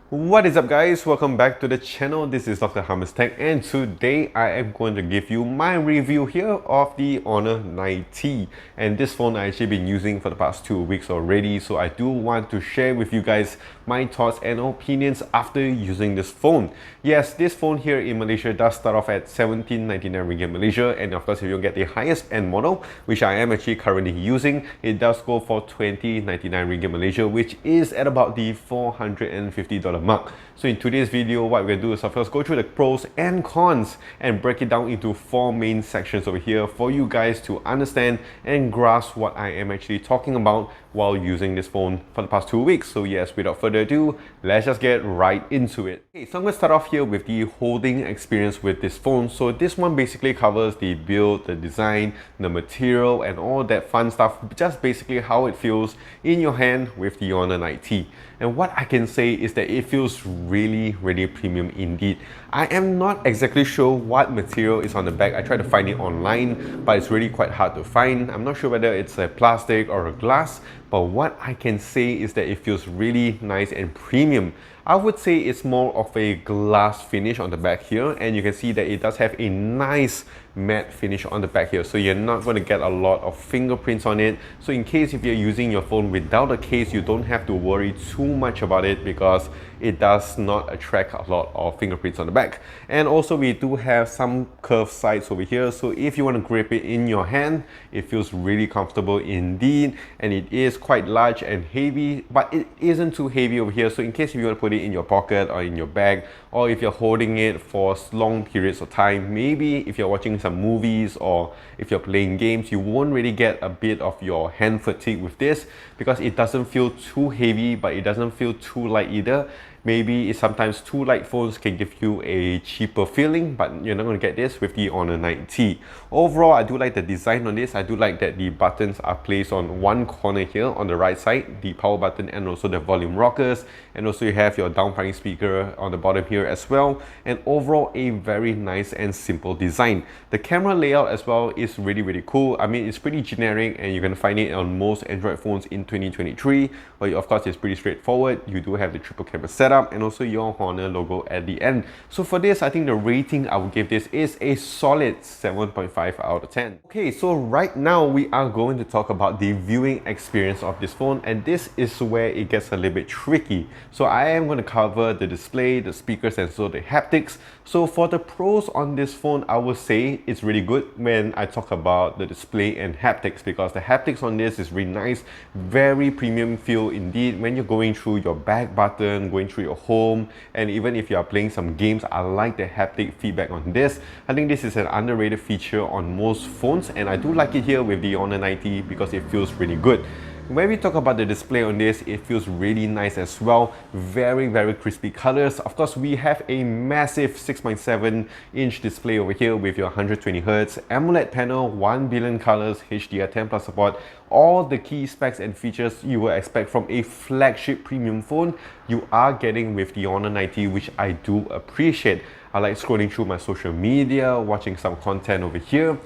What is up guys, welcome back to the channel. This is Dr. Hamas Tech and today I am going to give you my review here of the Honor 9T, and this phone I actually been using for the past 2 weeks already, so I do want to share with you guys my thoughts and opinions after using this phone. Yes, this phone here in Malaysia does start off at 1799 ringgit Malaysia, and of course if you get the highest end model, which I am actually currently using, it does go for 2099 ringgit Malaysia, which is at about the $450 mark. So in today's video, what we're going to do is of course go through the pros and cons and break it down into 4 main sections over here for you guys to understand and grasp what I am actually talking about while using this phone for the past 2 weeks. So yes, without further ado, let's just get right into it. Okay, so I'm going to start off here with the holding experience with this phone. So this one basically covers the build, the design, the material and all that fun stuff, just basically how it feels in your hand with the Honor 9T. And what I can say is that it feels really premium indeed. I am not exactly sure what material is on the back. I tried to find it online, but it's really quite hard to find. I'm not sure whether it's a plastic or a glass, but what I can say is that it feels really nice and premium. I would say it's more of a glass finish on the back here, and you can see that it does have a nice matte finish on the back here, so you're not going to get a lot of fingerprints on it. So in case if you're using your phone without a case, you don't have to worry too much about it because it does not attract a lot of fingerprints on the back. And also we do have some curved sides over here, so if you want to grip it in your hand, it feels really comfortable indeed, and it is quite large and heavy, but it isn't too heavy over here. So in case if you want to put it in your pocket or in your bag, or if you're holding it for long periods of time, maybe if you're watching some movies or if you're playing games, you won't really get a bit of your hand fatigue with this because it doesn't feel too heavy, but it doesn't feel too light either. Maybe sometimes too light phones can give you a cheaper feeling, but you're not going to get this with the Honor 9T. Overall, I do like the design on this. I do like that the buttons are placed on one corner here on the right side, the power button and also the volume rockers, and also you have your down-firing speaker on the bottom here as well. And overall, a very nice and simple design. The camera layout as well is really cool. I mean, it's pretty generic and you're going to find it on most Android phones in 2023, but of course it's pretty straightforward. You do have the triple camera setup and also your Honor logo at the end. So for this, I think the rating I would give this is a solid 7.5 out of 10. Okay, so right now we are going to talk about the viewing experience of this phone, and this is where it gets a little bit tricky. So I am going to cover the display, the speakers and so the haptics. So for the pros on this phone, I would say it's really good when I talk about the display and haptics, because the haptics on this is really nice, very premium feel indeed. When you're going through your back button, going through your home, and even if you are playing some games, I like the haptic feedback on this. I think this is an underrated feature on most phones, and I do like it here with the Honor 9T because it feels really good. When we talk about the display on this, it feels really nice as well. Very crispy colors. Of course, we have a massive 6.7-inch display over here with your 120Hz AMOLED panel, 1 billion colors, HDR10 plus support. All the key specs and features you will expect from a flagship premium phone, you are getting with the Honor 9T, which I do appreciate. I like scrolling through my social media, watching some content over here.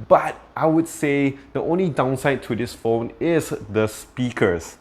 But I would say the only downside to this phone is the speakers.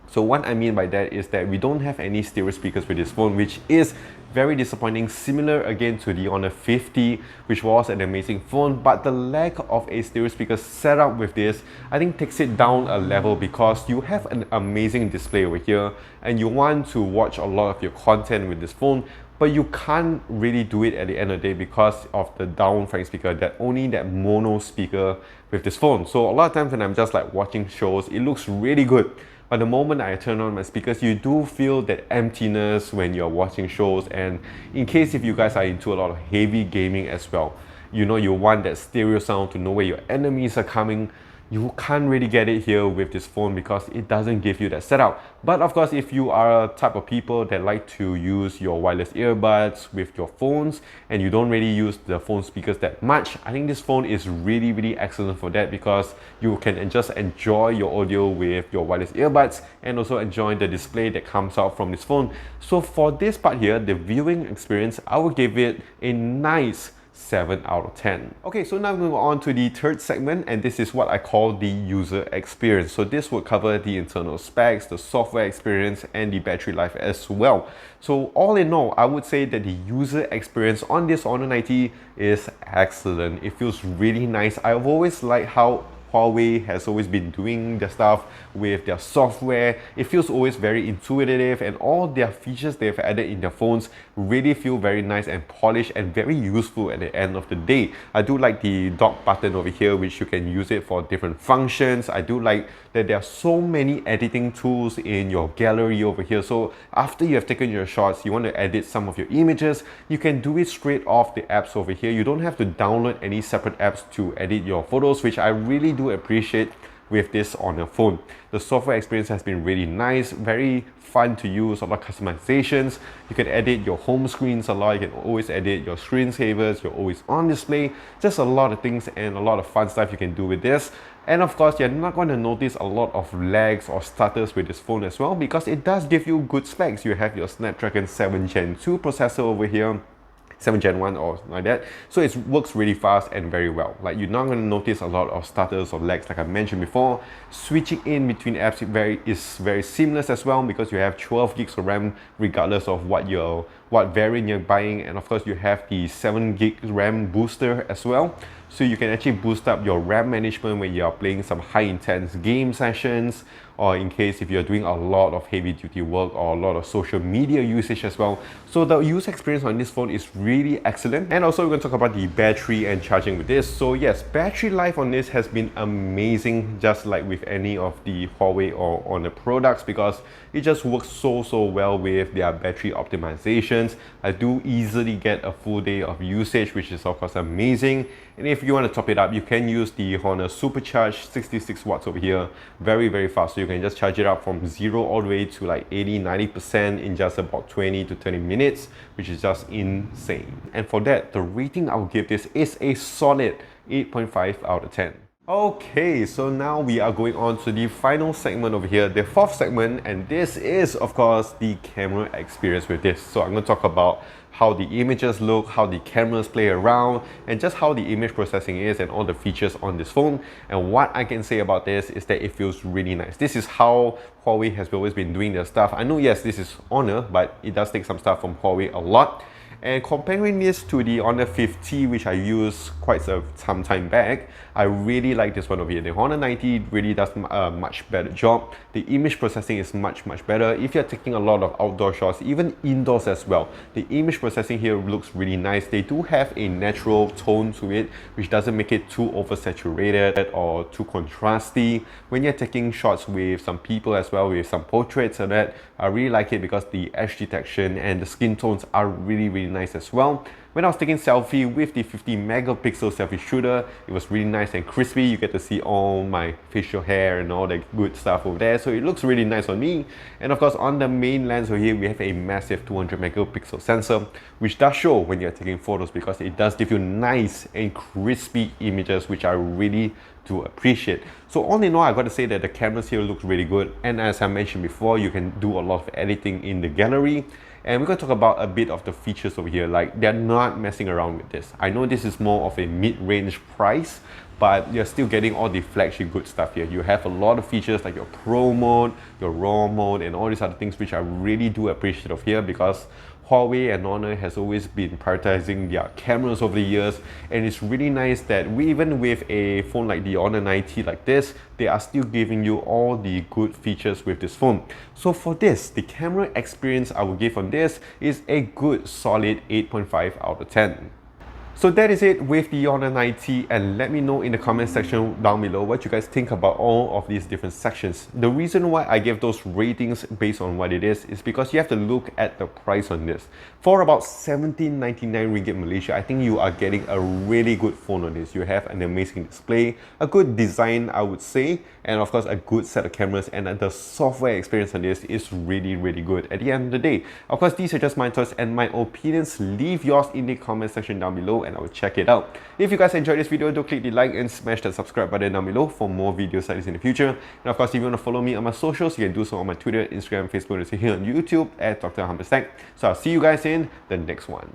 So what I mean by that is that we don't have any stereo speakers with this phone, which is very disappointing. Similar again to the Honor 50, which was an amazing phone, but the lack of a stereo speaker setup with this, I think takes it down a level, because you have an amazing display over here and you want to watch a lot of your content with this phone, but you can't really do it at the end of the day because of the down-firing speaker, that only that mono speaker with this phone. So a lot of times when I'm just like watching shows, it looks really good. But the moment I turn on my speakers, you do feel that emptiness when you're watching shows. And in case if you guys are into a lot of heavy gaming as well, you know you want that stereo sound to know where your enemies are coming. You can't really get it here with this phone because it doesn't give you that setup. But of course, if you are a type of people that like to use your wireless earbuds with your phones and you don't really use the phone speakers that much, I think this phone is really excellent for that, because you can just enjoy your audio with your wireless earbuds and also enjoy the display that comes out from this phone. So for this part here, the viewing experience, I would give it a nice 7 out of 10. Okay, so now moving on to the third segment, and this is what I call the user experience. So this would cover the internal specs, the software experience, and the battery life as well. So all in all, I would say that the user experience on this Honor 90 is excellent. It feels really nice. I've always liked how Huawei has always been doing their stuff with their software. It feels always very intuitive, and all their features they've added in their phones really feel very nice and polished and very useful at the end of the day. I do like the dock button over here, which you can use it for different functions. I do like that there are so many editing tools in your gallery over here. So after you have taken your shots, you want to edit some of your images, you can do it straight off the apps over here. You don't have to download any separate apps to edit your photos, which I really do appreciate with this on a phone. The software experience has been really nice, very fun to use, a lot of customizations. You can edit your home screens a lot, you can always edit your screensavers, your always on display, just a lot of things and a lot of fun stuff you can do with this. And of course, you're not going to notice a lot of lags or stutters with this phone as well, because it does give you good specs. You have your Snapdragon 7 Gen 2 processor over here, 7 Gen 1 or like that. So it works really fast and very well. Like, you're not going to notice a lot of stutters or lags like I mentioned before. Switching in between apps is very seamless as well, because you have 12 gigs of RAM regardless of what variant you're buying. And of course, you have the 7 gig RAM booster as well. So you can actually boost up your RAM management when you are playing some high intense game sessions, or in case if you're doing a lot of heavy duty work or a lot of social media usage as well. So the user experience on this phone is really excellent. And also we're going to talk about the battery and charging with this. So yes, battery life on this has been amazing, just like with any of the Huawei or Honor products, because it just works so well with their battery optimizations. I do easily get a full day of usage, which is of course amazing. And if you want to top it up, you can use the Honor Supercharged 66 watts over here, very fast. So you can just charge it up from 0 all the way to like 80-90% in just about 20 to 30 minutes, which is just insane. And for that, the rating I'll give this is a solid 8.5 out of 10. Okay, so now we are going on to the final segment over here, the fourth segment, and this is of course the camera experience with this. So I'm going to talk about how the images look, how the cameras play around, and just how the image processing is and all the features on this phone. And what I can say about this is that it feels really nice. This is how Huawei has always been doing their stuff. I know, yes, this is Honor, but it does take some stuff from Huawei a lot. And comparing this to the Honor 50, which I used quite some time back, I really like this one over here. The Honor 90 really does a much better job. The image processing is much better. If you're taking a lot of outdoor shots, even indoors as well, the image processing here looks really nice. They do have a natural tone to it, which doesn't make it too oversaturated or too contrasty. When you're taking shots with some people as well, with some portraits and that, I really like it because the edge detection and the skin tones are really nice as well. When I was taking selfie with the 50 megapixel selfie shooter, it was really nice and crispy. You get to see all my facial hair and all the good stuff over there, so it looks really nice on me. And of course, on the main lens over here, we have a massive 200 megapixel sensor, which does show when you're taking photos, because it does give you nice and crispy images, which I really do appreciate. So all in all, I got to say that the cameras here look really good, and as I mentioned before, you can do a lot of editing in the gallery. And we're going to talk about a bit of the features over here. Like, they're not messing around with this. I know this is more of a mid-range price, but you're still getting all the flagship good stuff here. You have a lot of features like your Pro mode, your RAW mode, and all these other things, which I really do appreciate of here, because Huawei and Honor has always been prioritizing their cameras over the years, and it's really nice that even with a phone like the Honor 90 like this, they are still giving you all the good features with this phone. So for this, the camera experience I will give on this is a good solid 8.5 out of 10. So that is it with the Honor 90, and let me know in the comment section down below what you guys think about all of these different sections. The reason why I give those ratings based on what it is because you have to look at the price on this. For about 17.99 ringgit Malaysia, I think you are getting a really good phone on this. You have an amazing display, a good design I would say, and of course a good set of cameras, and the software experience on this is really good at the end of the day. Of course, these are just my thoughts and my opinions. Leave yours in the comment section down below and I will check it out. If you guys enjoyed this video, do click the like and smash that subscribe button down below for more videos like this in the future. And of course, if you want to follow me on my socials, you can do so on my Twitter, Instagram, Facebook, and here on YouTube at Dr. Hummus Tech. So I'll see you guys in the next one.